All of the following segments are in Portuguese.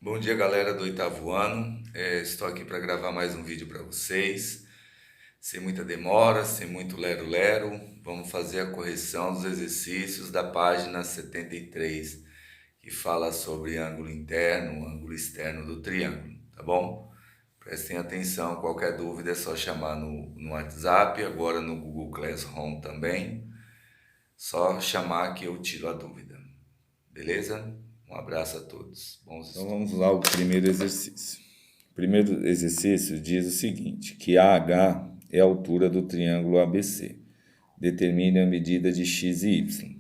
Bom dia, galera do oitavo ano. Estou aqui para gravar mais um vídeo para vocês. Sem muita demora, sem muito lero-lero, vamos fazer a correção dos exercícios da página 73, que fala sobre ângulo interno, ângulo externo do triângulo, tá bom? Prestem atenção, qualquer dúvida é só chamar no WhatsApp, agora no Google Classroom também. Só chamar que eu tiro a dúvida, beleza? Um abraço a todos. Bons Então estudos. vamos lá ao primeiro exercício. O primeiro exercício diz o seguinte, que AH é a altura do triângulo ABC. Determine a medida de x e y.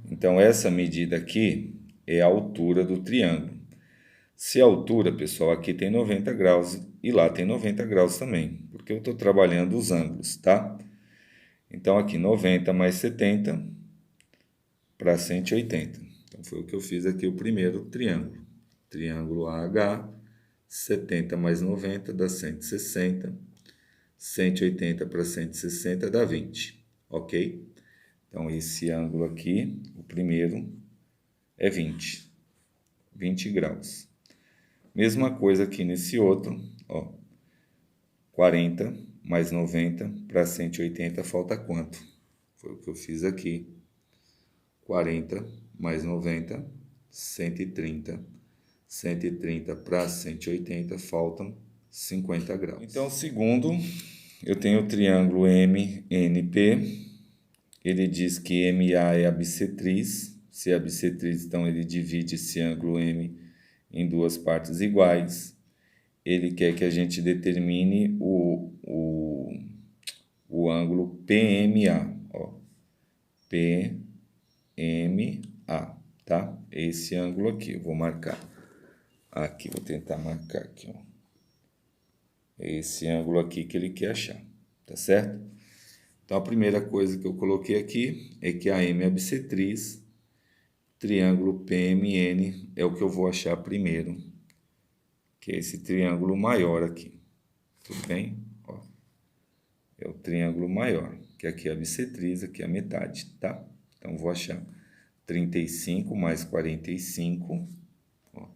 Então essa medida aqui é a altura do triângulo. Se a altura, pessoal, aqui tem 90 graus e lá tem 90 graus também, porque eu estou trabalhando os ângulos, tá? Então aqui 90 mais 70 para 180. Então foi o que eu fiz aqui, o primeiro triângulo. Triângulo AH, 70 mais 90 dá 160. 180 para 160 dá 20, ok? Então esse ângulo aqui, o primeiro, é 20 graus. Mesma coisa aqui nesse outro, ó, 40 mais 90 para 180 falta quanto? Foi o que eu fiz aqui. 40 mais 90, 130. 130 para 180 faltam 50 graus. Então, segundo, eu tenho o triângulo MNP. Ele diz que MA é a bissetriz. Se é a bissetriz, então ele divide esse ângulo M em duas partes iguais. Ele quer que a gente determine o ângulo PMA. Ó. PMA, tá? Esse ângulo aqui, eu vou marcar. Aqui, vou tentar marcar aqui, ó. Esse ângulo aqui que ele quer achar, tá certo? Então, a primeira coisa que eu coloquei aqui é que a M é a bissetriz, triângulo PMN é o que eu vou achar primeiro, que é esse triângulo maior aqui, tudo bem? Ó, é o triângulo maior, que aqui é a bissetriz, aqui é a metade, tá? Então, vou achar 35 mais 45, ó,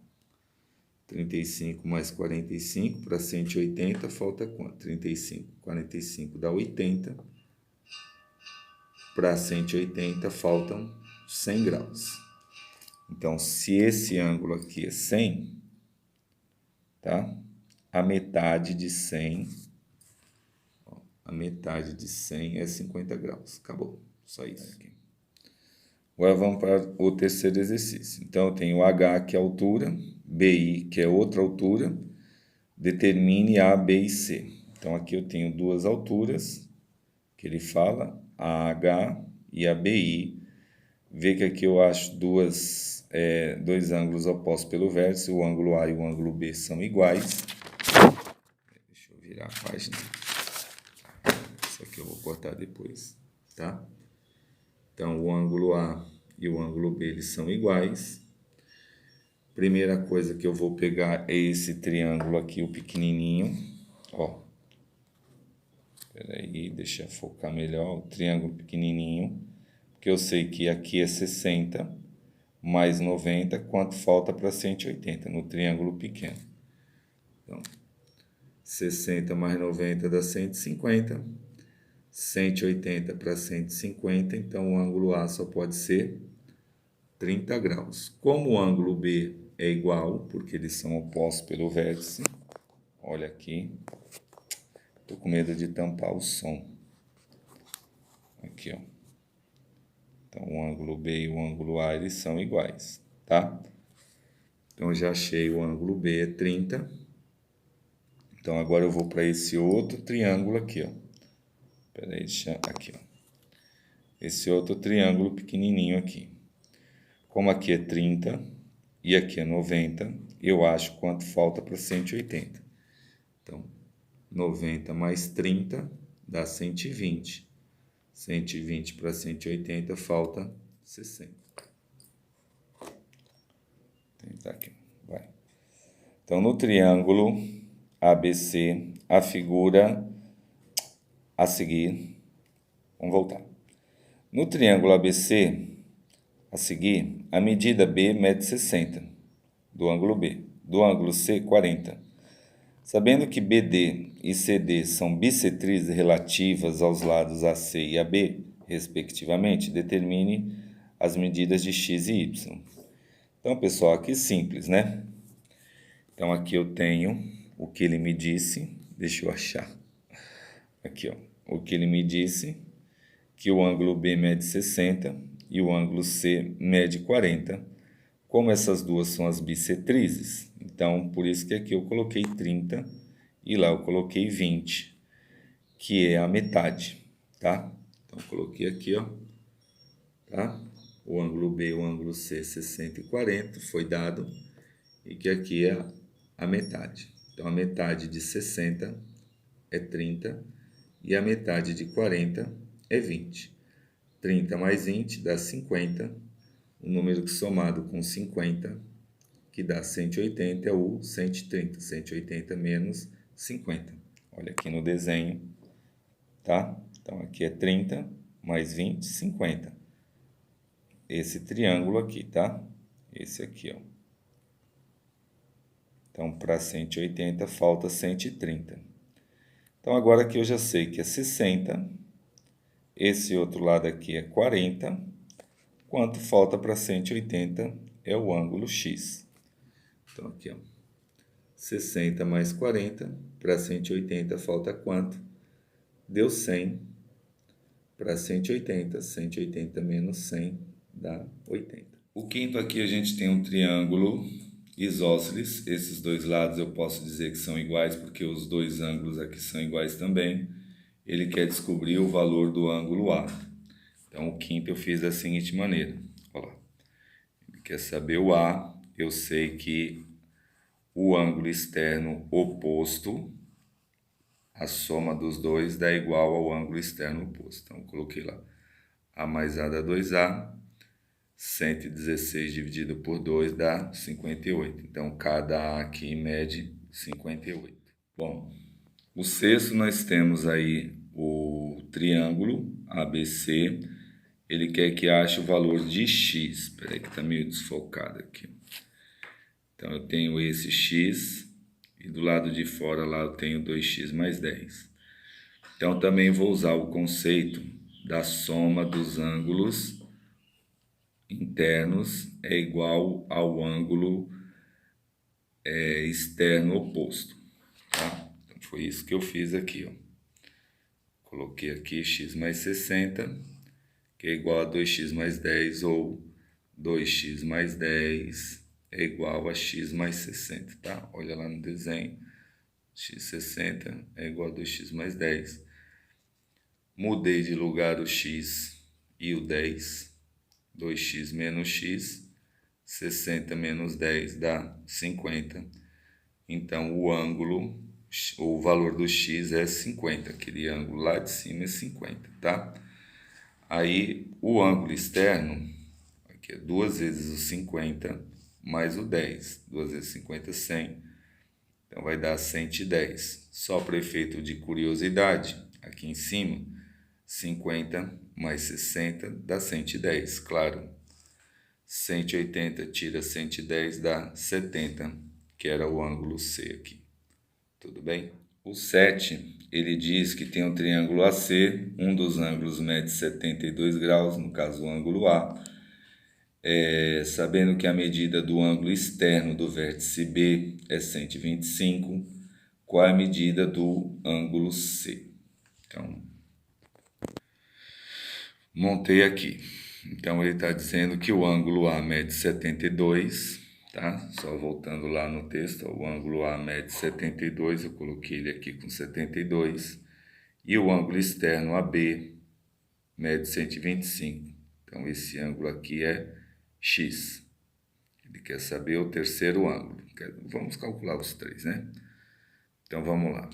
35 mais 45 para 180, falta quanto? 35, 45 dá 80. Para 180 faltam 100 graus. Então, se esse ângulo aqui é 100, tá? A metade de 100, ó, a metade de 100 é 50 graus. Acabou. Só isso aqui. Agora vamos para o terceiro exercício. Então, eu tenho H, que é a altura, BI, que é outra altura. Determine A, B e C. Então, aqui eu tenho duas alturas, que ele fala, a AH e a BI. Vê que aqui eu acho dois ângulos opostos pelo vértice, o ângulo A e o ângulo B são iguais. Deixa eu virar a página. Isso aqui eu vou cortar depois, tá? Então, o ângulo A e o ângulo B, eles são iguais. Primeira coisa que eu vou pegar é esse triângulo aqui, o pequenininho, ó. Espera aí, deixa eu focar melhor, o triângulo pequenininho, porque eu sei que aqui é 60 mais 90, quanto falta para 180 no triângulo pequeno. Então, 60 mais 90 dá 150, 180 para 150, então o ângulo A só pode ser 30 graus. Como o ângulo B é igual, porque eles são opostos pelo vértice, olha aqui. Tô com medo de tampar o som. Aqui, ó. Então, o ângulo B e o ângulo A, eles são iguais, tá? Então, já achei o ângulo B é 30. Então, agora eu vou para esse outro triângulo aqui, ó. Espera aí, aqui, ó. Esse outro triângulo pequenininho aqui. Como aqui é 30 e aqui é 90, eu acho quanto falta para 180. Então, 90 mais 30 dá 120. 120 para 180 falta 60. Vou tentar aqui, vai. Então, no triângulo ABC, a figura a seguir, vamos voltar. No triângulo ABC, a seguir, a medida B mede 60 do ângulo B. do ângulo C, 40. Sabendo que BD e CD são bissetrizes relativas aos lados AC e AB, respectivamente, determine as medidas de x e y. Então, pessoal, aqui simples, né? Então, aqui eu tenho o que ele me disse. Deixa eu achar. Aqui, ó. O que ele me disse, que o ângulo B mede 60 e o ângulo C mede 40. Como essas duas são as bissetrizes, então, por isso que aqui eu coloquei 30 e lá eu coloquei 20, que é a metade, tá? Então, eu coloquei aqui, ó, tá? O ângulo B e o ângulo C, 60 e 40, foi dado, e que aqui é a metade. Então, a metade de 60 é 30 e a metade de 40 é 20. 30 mais 20 dá 50. O número que somado com 50, que dá 180, é o 130. 180 menos 50. Olha aqui no desenho, tá? Então, aqui é 30 mais 20, 50. Esse triângulo aqui, tá? Esse aqui, ó. Então, para 180, falta 130. Então, agora aqui eu já sei que é 60. Esse outro lado aqui é 40. Quanto falta para 180 é o ângulo X. Então, aqui, ó. 60 mais 40, para 180 falta quanto? Deu 100 para 180. 180 menos 100 dá 80. O quinto aqui a gente tem um triângulo isósceles. Esses dois lados eu posso dizer que são iguais porque os dois ângulos aqui são iguais também. Ele quer descobrir o valor do ângulo A. Então, o quinto eu fiz da seguinte maneira. Olha lá. Ele quer saber o A. Eu sei que o ângulo externo oposto, a soma dos dois dá igual ao ângulo externo oposto. Então, eu coloquei lá A mais A dá 2A. 116 dividido por 2 dá 58. Então, cada A aqui mede 58. Bom, o sexto nós temos aí o triângulo ABC. Ele quer que ache o valor de x. Espera aí que está meio desfocado aqui. Então, eu tenho esse x e do lado de fora lá eu tenho 2x mais 10. Então, também vou usar o conceito da soma dos ângulos internos é igual ao ângulo externo oposto, tá? Então, foi isso que eu fiz aqui, ó. Coloquei aqui x mais 60, que é igual a 2x mais 10, ou 2x mais 10 é igual a x mais 60, tá? Olha lá no desenho, x60 é igual a 2x mais 10. Mudei de lugar o x e o 10. 2x menos x, 60 menos 10 dá 50. Então, o valor do x é 50. Aquele ângulo lá de cima é 50, tá? Aí, o ângulo externo, aqui é 2 vezes o 50 mais o 10. 2 vezes 50, 100. Então, vai dar 110. Só para efeito de curiosidade, aqui em cima, 50 mais 60 dá 110, claro. 180 tira 110 dá 70, que era o ângulo C aqui. Tudo bem? O 7, ele diz que tem um triângulo AC, um dos ângulos mede 72 graus, no caso o ângulo A. Sabendo que a medida do ângulo externo do vértice B é 125, qual é a medida do ângulo C? Então, montei aqui. Então, ele está dizendo que o ângulo A mede 72, tá? Só voltando lá no texto, ó, o ângulo A mede 72, eu coloquei ele aqui com 72. E o ângulo externo AB mede 125. Então, esse ângulo aqui é X. Ele quer saber o terceiro ângulo. Vamos calcular os três, né? Então, vamos lá.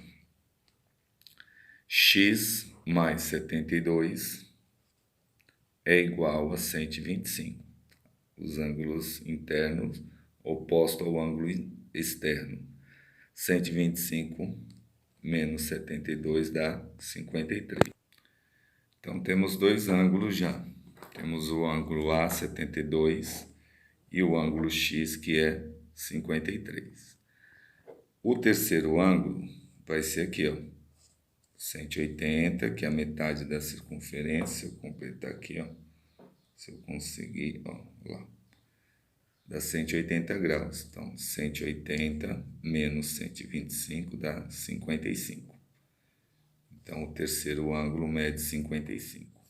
X mais 72 é igual a 125. Os ângulos internos opostos ao ângulo externo. 125 menos 72 dá 53. Então, temos dois ângulos já. Temos o ângulo A, 72, e o ângulo X, que é 53. O terceiro ângulo vai ser aqui, ó, 180, que é a metade da circunferência. Se eu completar aqui, ó, se eu conseguir, ó, lá, dá 180 graus. Então, 180 menos 125 dá 55. Então, o terceiro ângulo mede 55.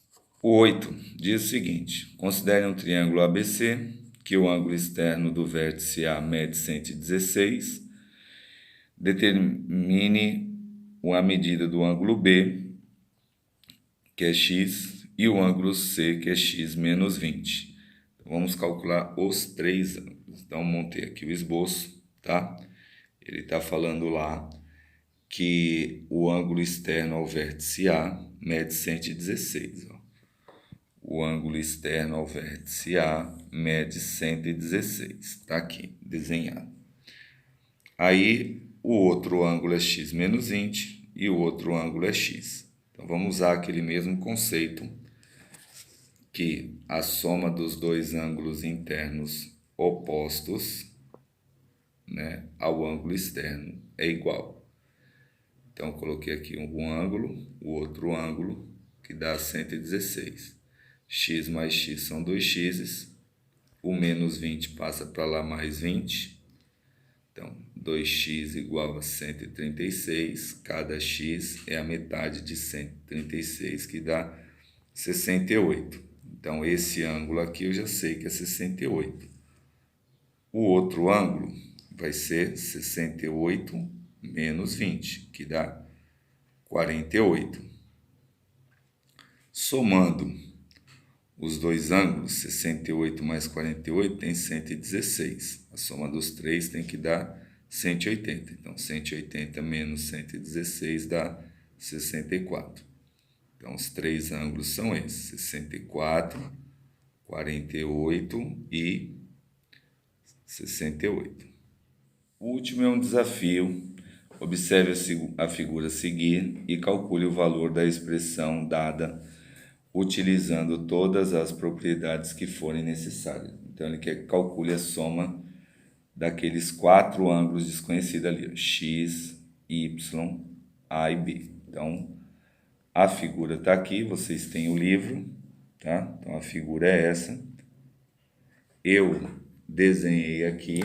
O 8 diz o seguinte: considere um triângulo ABC, que o ângulo externo do vértice A mede 116. Determine a medida do ângulo B, que é x, e o ângulo C, que é x menos 20. Então, vamos calcular os três ângulos. Então, montei aqui o esboço, tá? Ele está falando lá que o ângulo externo ao vértice A mede 116. Ó. O ângulo externo ao vértice A mede 116. Está aqui, desenhado. Aí, o outro ângulo é x menos 20 e o outro ângulo é x. Então, vamos usar aquele mesmo conceito, que a soma dos dois ângulos internos opostos, né, ao ângulo externo é igual. Então, coloquei aqui um ângulo, o outro ângulo, que dá 116. X mais x são 2x, o menos 20 passa para lá mais 20. Então, 2x igual a 136, cada x é a metade de 136, que dá 68. Então, esse ângulo aqui eu já sei que é 68. O outro ângulo vai ser 68 menos 20, que dá 48. Somando os dois ângulos, 68 mais 48 tem 116. A soma dos três tem que dar 180. Então, 180 menos 116 dá 64. Então, os três ângulos são esses: 64, 48 e 68. O último é um desafio. Observe a figura a seguir e calcule o valor da expressão dada utilizando todas as propriedades que forem necessárias. Então, ele quer que calcule a soma daqueles quatro ângulos desconhecidos ali, ó, x, y, a e b. Então, a figura está aqui, vocês têm o livro, tá? Então, a figura é essa. Eu desenhei aqui,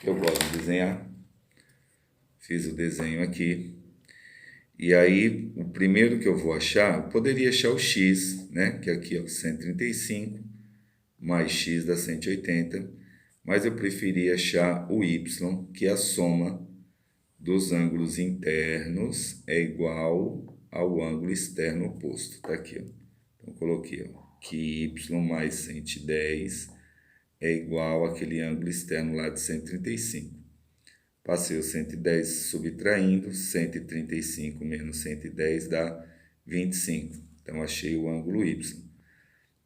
eu gosto de desenhar. Fiz o desenho aqui. E aí, o primeiro que eu vou achar, eu poderia achar o x, né? Que aqui é 135, mais x dá 180. Mas eu preferi achar o y, que a soma dos ângulos internos é igual ao ângulo externo oposto. Está aqui, ó. Então, coloquei, ó, que y mais 110 é igual àquele ângulo externo lá de 135. Passei o 110 subtraindo, 135 menos 110 dá 25. Então, achei o ângulo y.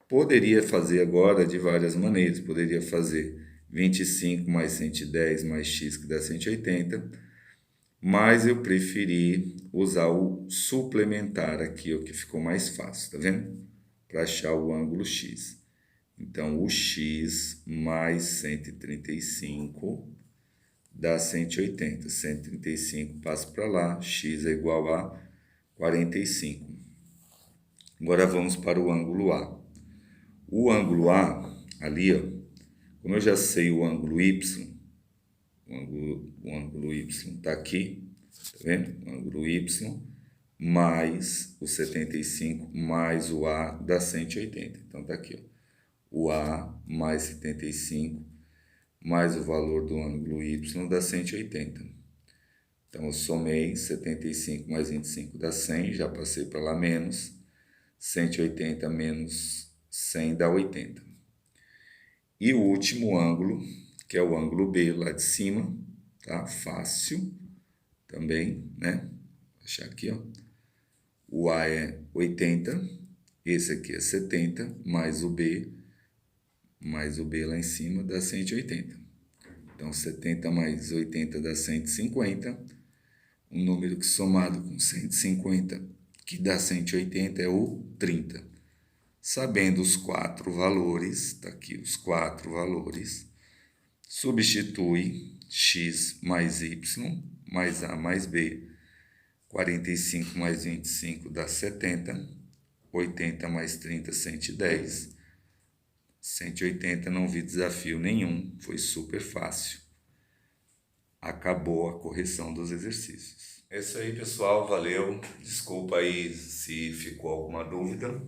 Poderia fazer agora de várias maneiras. Poderia fazer 25 mais 110 mais x, que dá 180. Mas eu preferi usar o suplementar aqui, o que ficou mais fácil, tá vendo? Para achar o ângulo x. Então, o x mais 135 dá 180. 135 passa para lá, x é igual a 45. Agora vamos para o ângulo A. O ângulo A, ali, ó, como eu já sei o ângulo y, o ângulo y está aqui, tá vendo? O ângulo y mais o 75 mais o A dá 180. Então, está aqui, ó. O A mais 75 mais o valor do ângulo y dá 180. Então, eu somei 75 mais 25 dá 100, já passei para lá menos. 180 menos 100 dá 80. E o último ângulo, que é o ângulo B lá de cima, tá? Fácil também, né? Vou achar aqui, ó. O A é 80, esse aqui é 70, mais o B lá em cima dá 180. Então, 70 mais 80 dá 150. Um número que somado com 150, que dá 180, é o 30. Sabendo os quatro valores, está aqui os quatro valores, substitui x mais y mais a mais b. 45 mais 25 dá 70. 80 mais 30, 110. 180, não vi desafio nenhum, foi super fácil. Acabou a correção dos exercícios. É isso aí, pessoal, valeu. Desculpa aí se ficou alguma dúvida,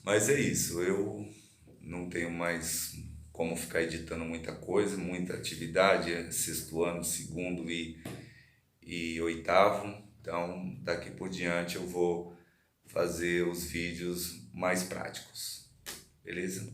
mas é isso. Eu não tenho mais como ficar editando muita coisa, muita atividade, é sexto ano, segundo e oitavo. Então, daqui por diante eu vou fazer os vídeos mais práticos, beleza?